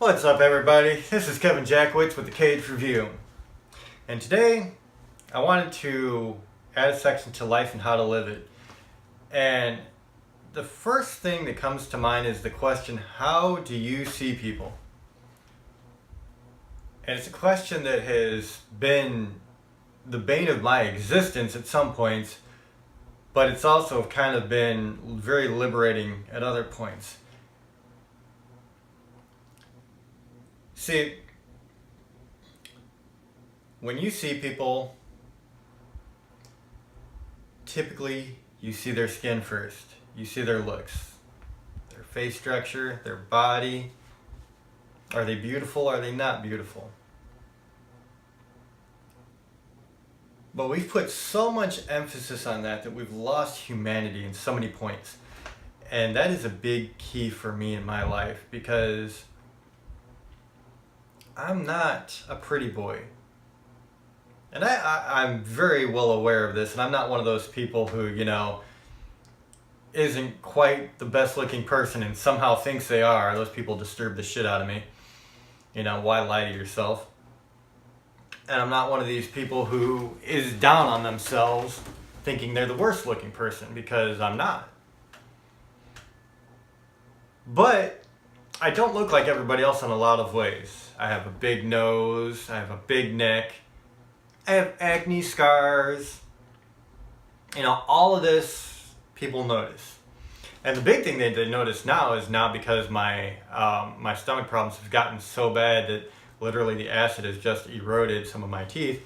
What's up, everybody? This is Kevin Jackwitz with the Cage Review. And today, I wanted to add a section to life and how to live it. And the first thing that comes to mind is the question, how do you see people? And it's a question that has been the bane of my existence at some points, but it's also kind of been very liberating at other points. See, when you see people, typically you see their skin first. You see their looks, their face structure, their body. Are they beautiful? Are they not beautiful? But we've put so much emphasis on that we've lost humanity in so many points. And that is a big key for me in my life because I'm not a pretty boy. And I'm very well aware of this, and I'm not one of those people who, isn't quite the best looking person and somehow thinks they are. Those people disturb the shit out of me. Why lie to yourself? And I'm not one of these people who is down on themselves thinking they're the worst looking person, because I'm not. But I don't look like everybody else in a lot of ways. I have a big nose, I have a big neck, I have acne scars. All of this people notice. And the big thing that they notice now is because my stomach problems have gotten so bad that literally the acid has just eroded some of my teeth.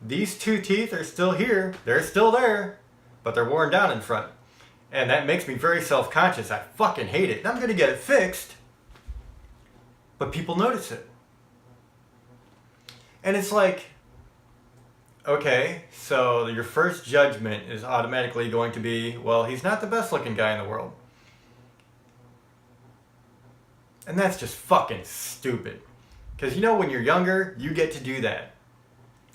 These two teeth are still here. They're still there, but they're worn down in front. And that makes me very self-conscious. I fucking hate it. And I'm going to get it fixed. But people notice it. And it's like, okay, so your first judgment is automatically going to be, well, he's not the best looking guy in the world. And that's just fucking stupid. Because when you're younger, you get to do that.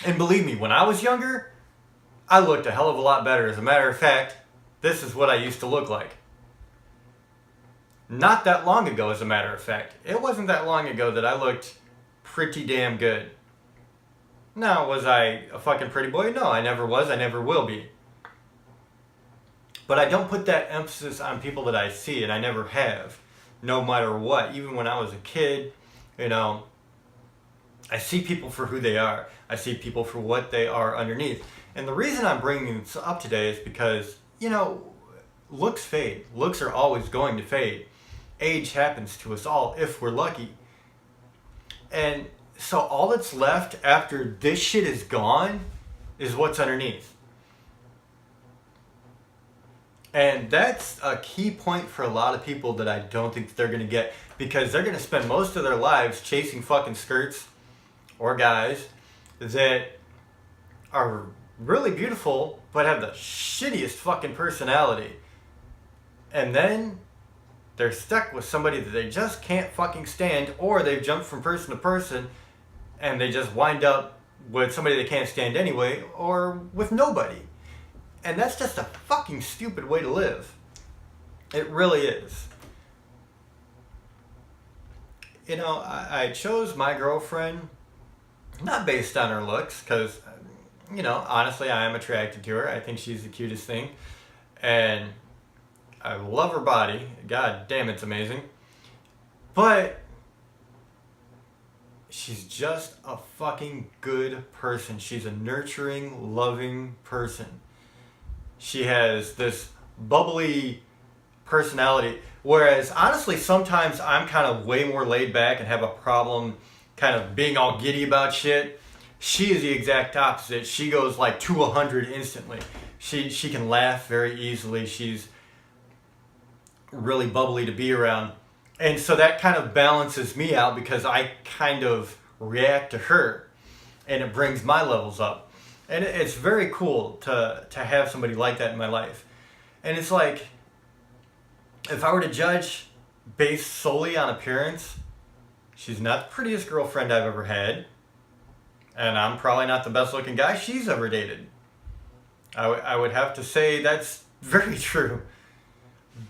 And believe me, when I was younger, I looked a hell of a lot better. As a matter of fact, this is what I used to look like. Not that long ago, as a matter of fact. It wasn't that long ago that I looked pretty damn good. Now, was I a fucking pretty boy? No, I never was. I never will be. But I don't put that emphasis on people that I see, and I never have. No matter what. Even when I was a kid, I see people for who they are. I see people for what they are underneath. And the reason I'm bringing this up today is because, looks fade. Looks are always going to fade. Age happens to us all if we're lucky. And so all that's left after this shit is gone is what's underneath. And that's a key point for a lot of people that I don't think that they're going to get, because they're going to spend most of their lives chasing fucking skirts or guys that are really beautiful but have the shittiest fucking personality. And then they're stuck with somebody that they just can't fucking stand, or they've jumped from person to person and they just wind up with somebody they can't stand anyway, or with nobody. And that's just a fucking stupid way to live. It really is. I chose my girlfriend not based on her looks, because, honestly, I am attracted to her. I think she's the cutest thing. And I love her body. God damn, it's amazing. But she's just a fucking good person. She's a nurturing, loving person. She has this bubbly personality. Whereas, honestly, sometimes I'm kind of way more laid back and have a problem kind of being all giddy about shit. She is the exact opposite. She goes like to 100 instantly. She can laugh very easily. She's really bubbly to be around. And so that kind of balances me out, because I kind of react to her and it brings my levels up. And it's very cool to have somebody like that in my life. And it's like, if I were to judge based solely on appearance, she's not the prettiest girlfriend I've ever had. And I'm probably not the best looking guy she's ever dated. I would have to say that's very true.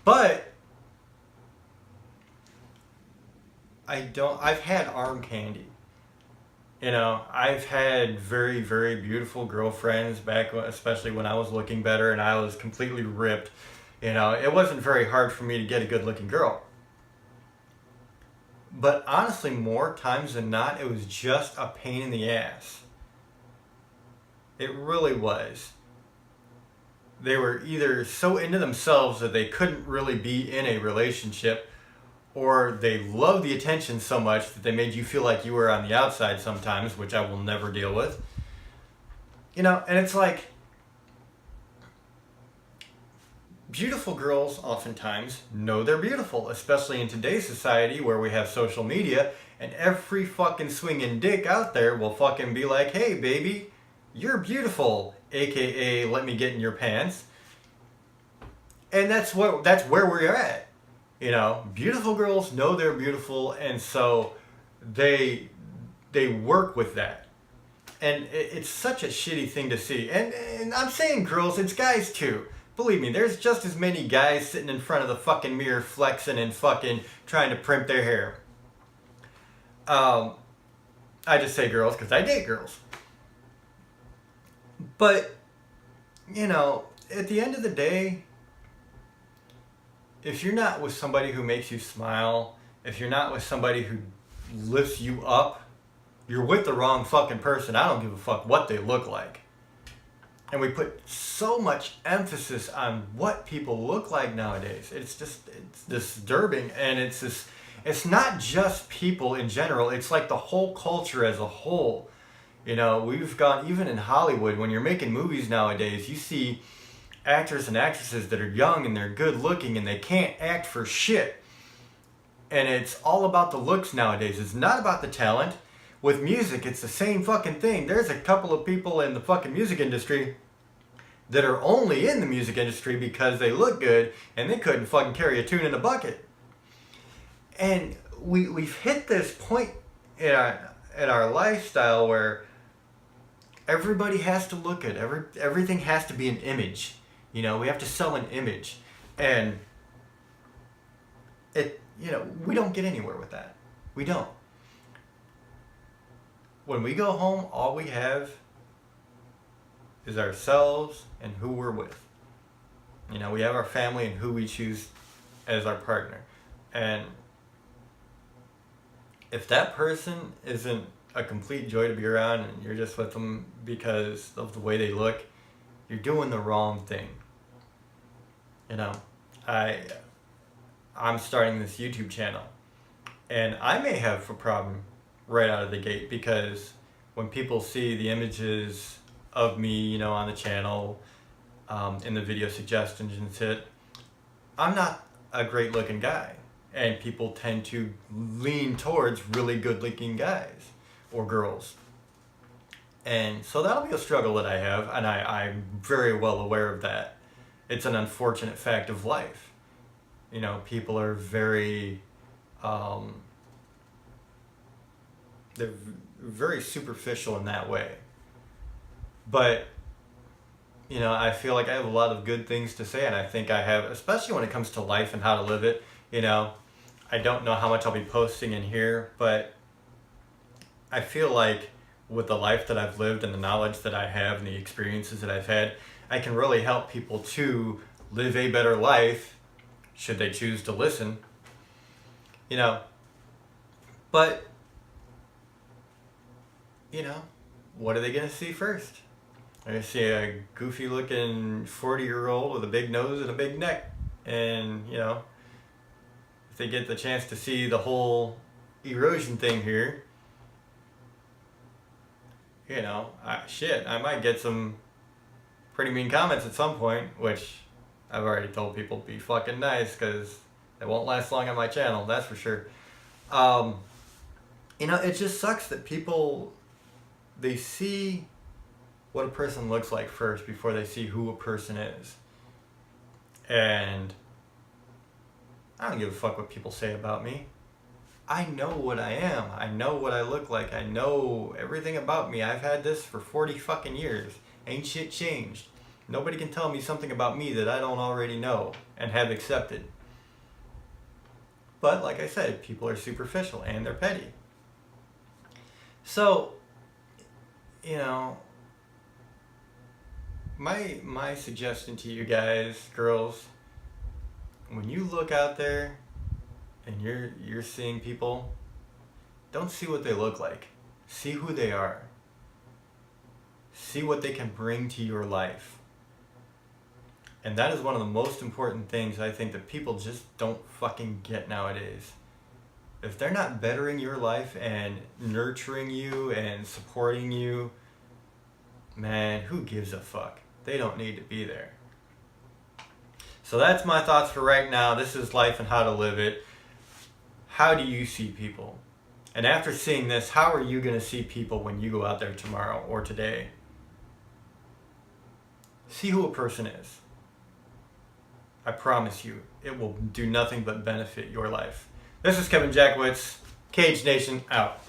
But I've had arm candy. You know, I've had very, very beautiful girlfriends back, especially when I was looking better and I was completely ripped. You know, it wasn't very hard for me to get a good looking girl. But honestly, more times than not, it was just a pain in the ass. It really was. They were either so into themselves that they couldn't really be in a relationship, or they loved the attention so much that they made you feel like you were on the outside sometimes, which I will never deal with. You know, and it's like, beautiful girls oftentimes know they're beautiful, especially in today's society where we have social media, and every fucking swinging dick out there will fucking be like, hey baby, you're beautiful, aka let me get in your pants. And that's where we're at. You know, beautiful girls know they're beautiful, and so they work with that. And it's such a shitty thing to see. And I'm saying girls, it's guys too. Believe me, there's just as many guys sitting in front of the fucking mirror flexing and fucking trying to primp their hair. I just say girls because I date girls. But, you know, at the end of the day, if you're not with somebody who makes you smile, if you're not with somebody who lifts you up, you're with the wrong fucking person. I don't give a fuck what they look like. And we put so much emphasis on what people look like nowadays. It's disturbing. And it's not just people in general. It's like the whole culture as a whole. You know, we've gone, even in Hollywood, when you're making movies nowadays, you see actors and actresses that are young and they're good looking and they can't act for shit. And it's all about the looks nowadays. It's not about the talent. With music, it's the same fucking thing. There's a couple of people in the fucking music industry that are only in the music industry because they look good and they couldn't fucking carry a tune in a bucket. And we've hit this point in our lifestyle where everybody has to look good. Everything has to be an image. You know, we have to sell an image. And we don't get anywhere with that. We don't. When we go home, all we have is ourselves and who we're with. You know, we have our family and who we choose as our partner. And if that person isn't a complete joy to be around and you're just with them because of the way they look, you're doing the wrong thing. You know, I'm starting this YouTube channel, and I may have a problem right out of the gate because when people see the images of me, you know, on the channel, in the video suggestions and shit, I'm not a great looking guy, and people tend to lean towards really good looking guys or girls. And so that'll be a struggle that I have, and I'm very well aware of that. It's an unfortunate fact of life. You know, people are very, they're very superficial in that way. But, you know, I feel like I have a lot of good things to say, and I think I have, especially when it comes to life and how to live it. You know, I don't know how much I'll be posting in here, but I feel like with the life that I've lived and the knowledge that I have and the experiences that I've had, I can really help people to live a better life should they choose to listen. You know, but, you know, what are they going to see first? They're going to see a goofy looking 40-year-old with a big nose and a big neck. And, you know, if they get the chance to see the whole erosion thing here, you know, I might get some pretty mean comments at some point, which I've already told people be fucking nice because they won't last long on my channel, that's for sure. You know, it just sucks that people, they see what a person looks like first before they see who a person is. And I don't give a fuck what people say about me. I know what I am. I know what I look like. I know everything about me. I've had this for 40 fucking years. Ain't shit changed. Nobody can tell me something about me that I don't already know and have accepted. But like I said, people are superficial and they're petty. So, you know, my suggestion to you guys, girls, when you look out there and you're seeing people, don't see what they look like. See who they are. See what they can bring to your life. And that is one of the most important things I think that people just don't fucking get nowadays. If they're not bettering your life and nurturing you and supporting you, man, who gives a fuck? They don't need to be there. So that's my thoughts for right now. This is life and how to live it. How do you see people? And after seeing this, how are you going to see people when you go out there tomorrow or today? See who a person is. I promise you, it will do nothing but benefit your life. This is Kevin Jackowitz, Cage Nation, out.